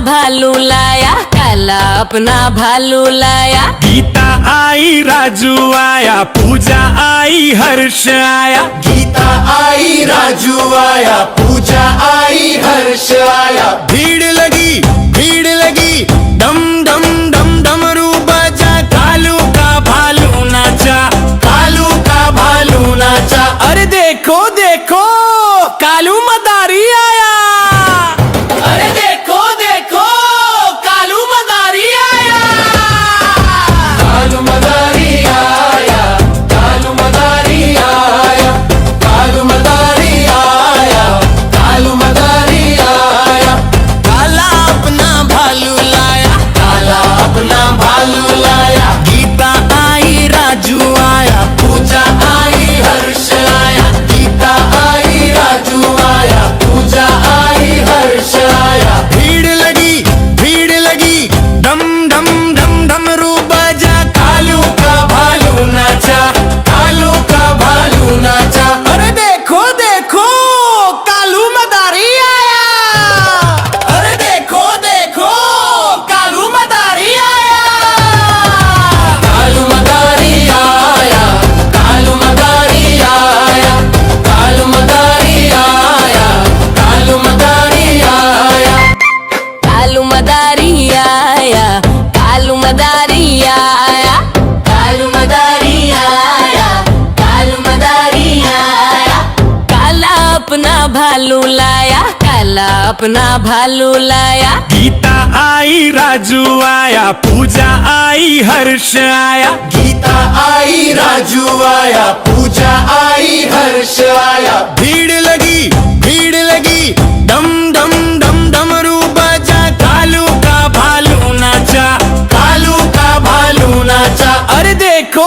भालू लाया, काला अपना भालू लाया। गीता आई, राजू आया, पूजा आई, हर्ष आया। गीता आई, राजू आया, पूजा आई, हर्ष आया। भीड़ लगी, भीड़ लगी, डम डम डम डमरू बजा, कालू का भालू नाचा, कालू का भालू नाचा। अरे देखो देखो कालू मदारी आया। अरे देखो देखो कालू मदारी आया। कालू मदारी आया, कालू मदारी आया, कालू मदारी आया, कालू मदारी आया। काला अपना भालू लाया, काला अपना भालू लाया। गीता आई, राजू आया, पूजा आई, हर्ष आया। गीता आई, राजू आया, पूजा आई, हर्ष आया। भीड़ लगी, भीड़ लगी, डम डम डम डमरू बजा, कालू का भालू नाचा, कालू का भालू नाचा। अरे देखो देखो कालू मदारी आया। अरे देखो देखो कालू मदारी आया। कालू मदारी आया, कालू मदारी आया, कालू मदारी आया, कालू मदारी आया। कालू मदारी आया, कालू मदारी आया, कालू मदारी आया, कालू मदारी आया। काला अपना भालू लाया, काला अपना भालू लाया। गीता आई, राजू आया, पूजा आई, हर्ष आया। गीता आई, राजू आया, पूजा आई, हर्ष आया। भीड़ लगी, भीड़ लगी, डम डम डम डमरू बजा, कालू का भालू नाचा, कालू का भालू नाचा। अरे देखो